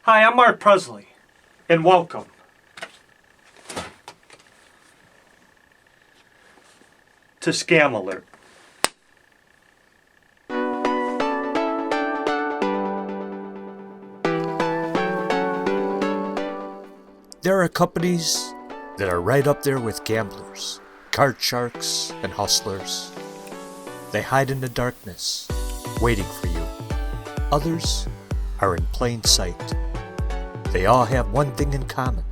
Hi, I'm Mark Presley, and welcome to Scam Alert. There are companies that are right up there with gamblers, card sharks, and hustlers. They hide in the darkness, waiting for you. Others are in plain sight. They all have one thing in common.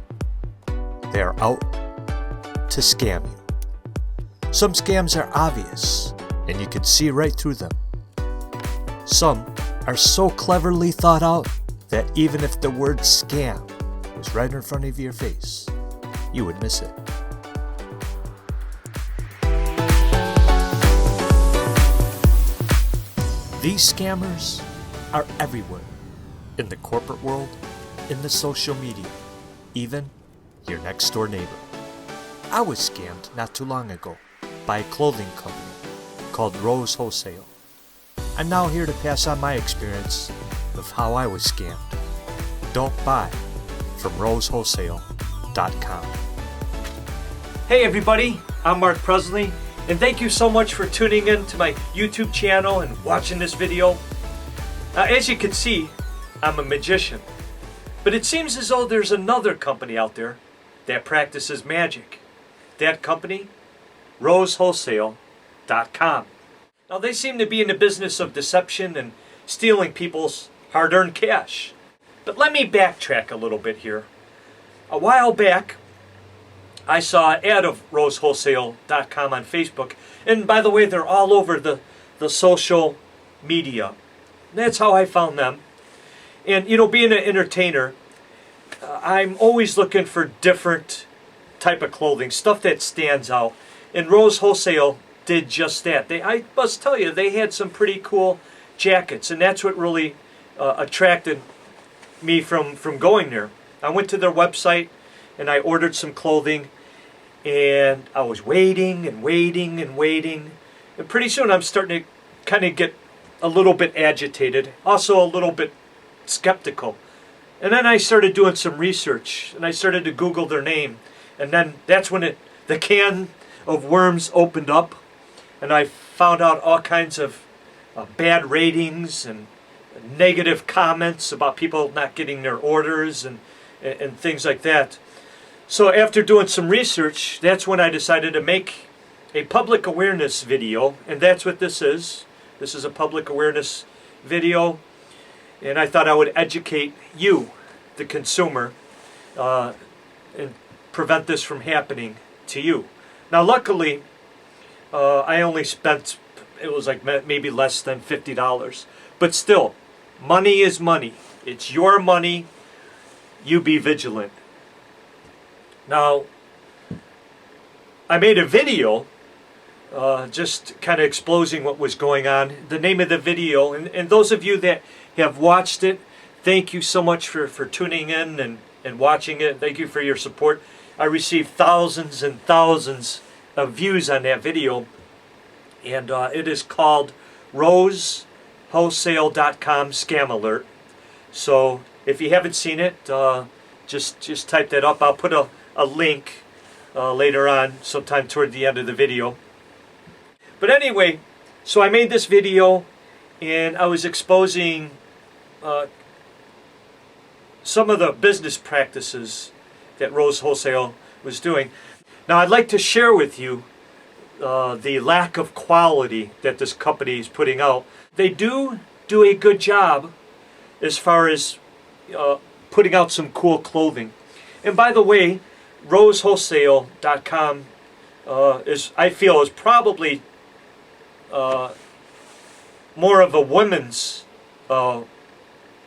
They are out to scam you. Some scams are obvious, and you can see right through them. Some are so cleverly thought out that even if the word scam was right in front of your face, you would miss it. These scammers are everywhere, in the corporate world, in the social media, even your next door neighbor. I was scammed not too long ago by a clothing company called Rose Wholesale. I'm now here to pass on my experience of how I was scammed. Don't buy from rosewholesale.com. Hey everybody, I'm Mark Presley, and thank you so much for tuning in to my YouTube channel and watching this video. As you can see, I'm a magician, but it seems as though there's another company out there that practices magic. That company, rosewholesale.com. Now they seem to be in the business of deception and stealing people's hard-earned cash. But let me backtrack a little bit here. A while back, I saw an ad of rosewholesale.com on Facebook. And by the way, they're all over the social media. That's how I found them. And, you know, being an entertainer, I'm always looking for different type of clothing, stuff that stands out. And Rose Wholesale did just that. I must tell you, they had some pretty cool jackets. And that's what really attracted me from going there. I went to their website and I ordered some clothing, and I was waiting and waiting and waiting, and pretty soon I'm starting to kind of get a little bit agitated, also a little bit skeptical. And then I started doing some research and I started to Google their name, and then that's when the can of worms opened up, and I found out all kinds of bad ratings and negative comments about people not getting their orders and things like that. So after doing some research, that's when I decided to make a public awareness video, and that's what this is. This is a public awareness video, and I thought I would educate you, the consumer, and prevent this from happening to you. Now luckily, I only spent, it was like maybe less than $50, but still, money is money. It's your money. You be vigilant. Now, I made a video just kind of exposing what was going on. The name of the video, and those of you that have watched it, thank you so much for tuning in and watching it. Thank you for your support. I received thousands and thousands of views on that video, and it is called rosewholesale.com Scam Alert. So if you haven't seen it, just type that up. I'll put a link later on, sometime toward the end of the video. But anyway, so I made this video, and I was exposing some of the business practices that Rose Wholesale was doing. Now I'd like to share with you the lack of quality that this company is putting out. They do a good job as far as putting out some cool clothing. And by the way, rosewholesale.com I feel is probably more of a women's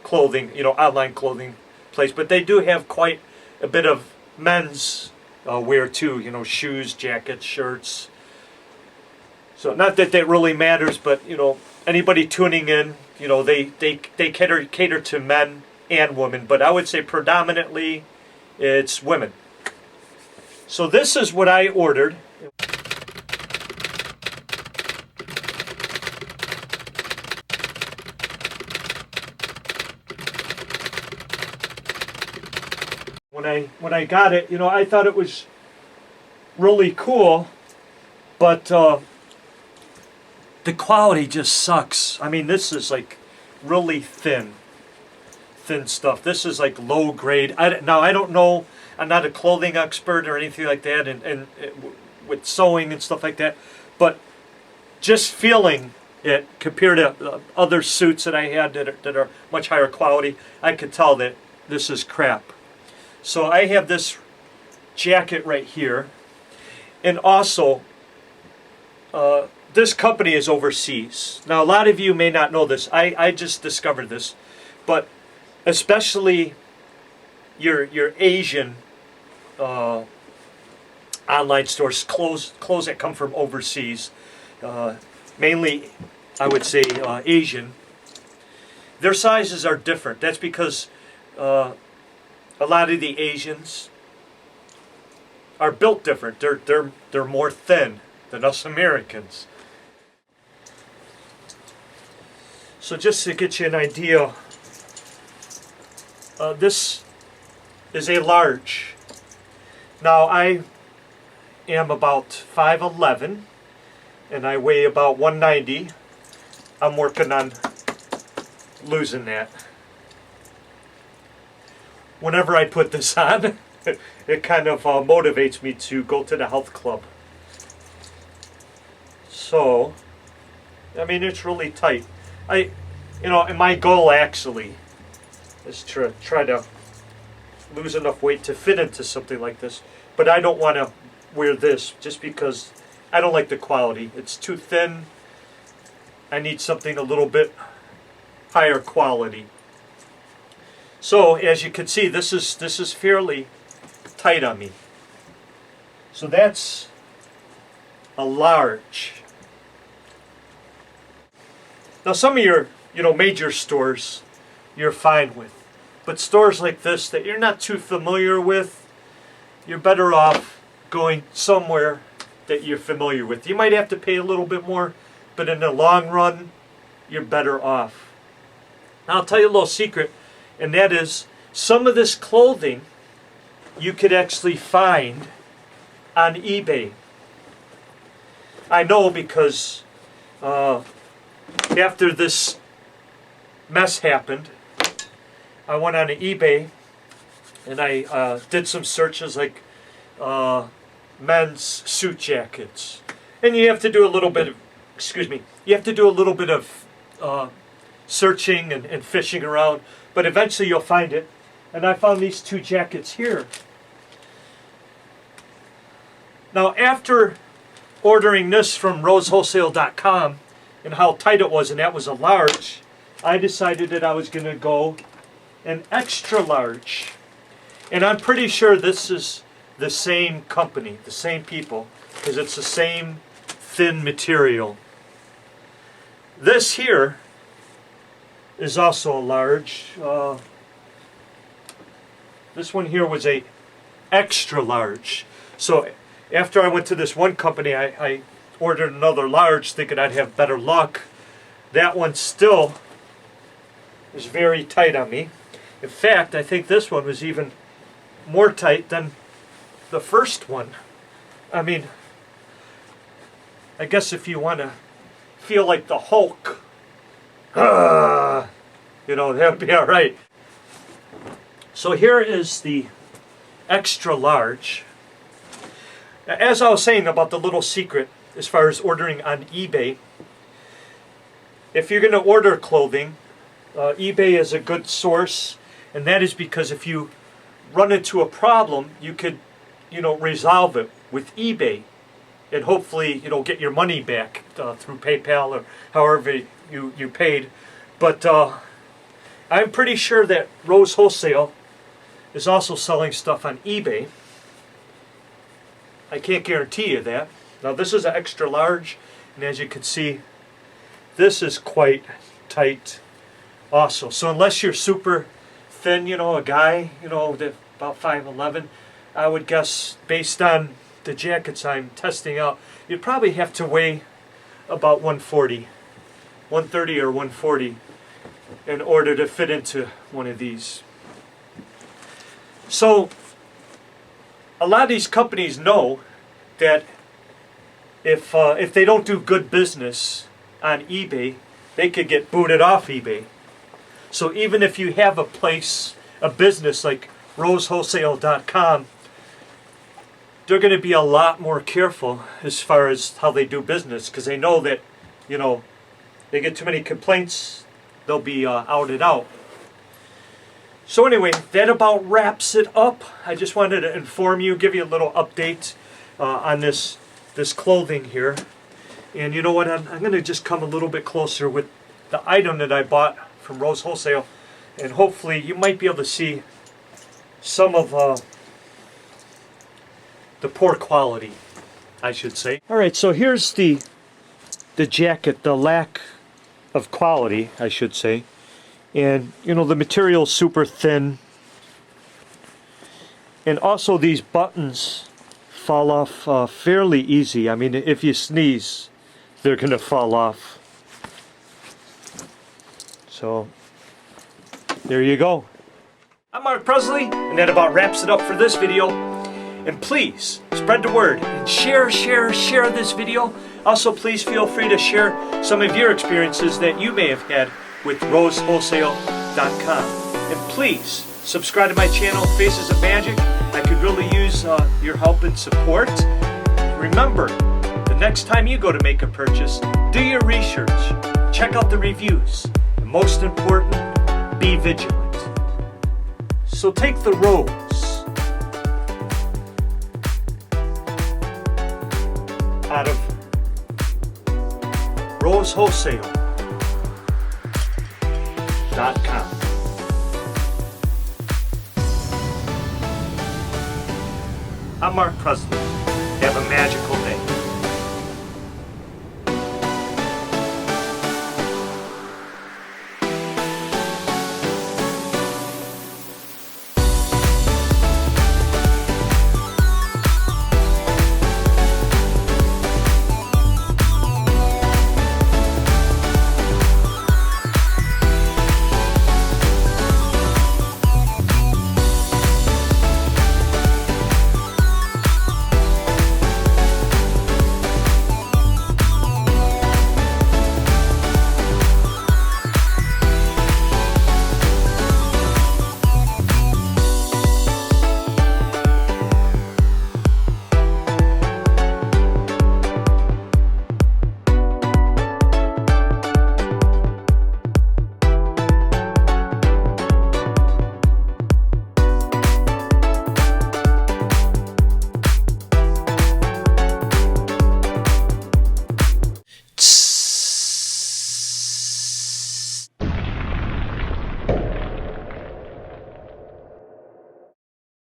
clothing, online clothing place, but they do have quite a bit of men's wear too, shoes, jackets, shirts. So not that that really matters, but anybody tuning in, they cater to men and women, but I would say predominantly it's women. So this is what I ordered. When I got it, I thought it was really cool, but the quality just sucks. I mean, this is like really thin stuff. This is like low grade. Now I don't know. I'm not a clothing expert or anything like that, and with sewing and stuff like that, but just feeling it compared to other suits that I had that are much higher quality, I could tell that this is crap. So I have this jacket right here, and also this company is overseas. Now a lot of you may not know this. I just discovered this, but especially your Asian online stores, clothes that come from overseas, mainly I would say Asian, their sizes are different. That's because a lot of the Asians are built different. They're more thin than us Americans. So just to get you an idea, this is a large. Now I am about 5'11", and I weigh about 190. I'm working on losing that. Whenever I put this on, it kind of motivates me to go to the health club. So, I mean, it's really tight. And my goal actually is to try to lose enough weight to fit into something like this. But I don't want to wear this just because I don't like the quality. It's too thin. I need something a little bit higher quality. So as you can see, this is fairly tight on me. So that's a large. Now some of your major stores you're fine with, but stores like this that you're not too familiar with, you're better off going somewhere that you're familiar with. You might have to pay a little bit more, but in the long run, you're better off. Now I'll tell you a little secret, and that is some of this clothing you could actually find on eBay. I know because after this mess happened, I went on eBay and I did some searches like men's suit jackets, and you have to do a little bit of, you have to do a little bit of searching and fishing around, but eventually you'll find it. And I found these two jackets here. Now after ordering this from rosewholesale.com and how tight it was, and that was a large, I decided that I was going to go an extra large. And I'm pretty sure this is the same company, the same people, because it's the same thin material. This here is also a large. This one here was a extra large. So after I went to this one company, I ordered another large thinking I'd have better luck. That one still is very tight on me. In fact, I think this one was even more tight than the first one. I mean, I guess if you want to feel like the Hulk, that would be all right. So here is the extra large. As I was saying about the little secret as far as ordering on eBay, if you're going to order clothing, eBay is a good source, and that is because if you run into a problem, you could, resolve it with eBay, and hopefully, get your money back through PayPal or however you paid. But I'm pretty sure that Rose Wholesale is also selling stuff on eBay. I can't guarantee you that. Now this is an extra large, and as you can see, this is quite tight also. So unless you're super thin, a guy, about 5'11", I would guess based on the jackets I'm testing out, you'd probably have to weigh about 130 or 140 in order to fit into one of these. So a lot of these companies know that if they don't do good business on eBay, they could get booted off eBay. So even if you have a place, a business like rosewholesale.com, they're going to be a lot more careful as far as how they do business, because they know that, you know, they get too many complaints, they'll be outed out. So anyway, that about wraps it up. I just wanted to inform you, give you a little update on this clothing here. And you know what, I'm going to just come a little bit closer with the item that I bought from Rose Wholesale, and hopefully you might be able to see some of the poor quality, I should say. Alright, so here's the jacket, the lack of quality, I should say. And you know, the material's super thin, and also these buttons fall off fairly easy. I mean, if you sneeze, they're gonna fall off. So there you go. I'm Mark Presley, and that about wraps it up for this video. And please spread the word and share this video. Also, please feel free to share some of your experiences that you may have had with rosewholesale.com. And please subscribe to my channel, Faces of Magic. I could really use your help and support. Remember, the next time you go to make a purchase, do your research, check out the reviews, and most important, be vigilant. So take the rose out of rosewholesale.com. I'm Mark Presley. Have a magical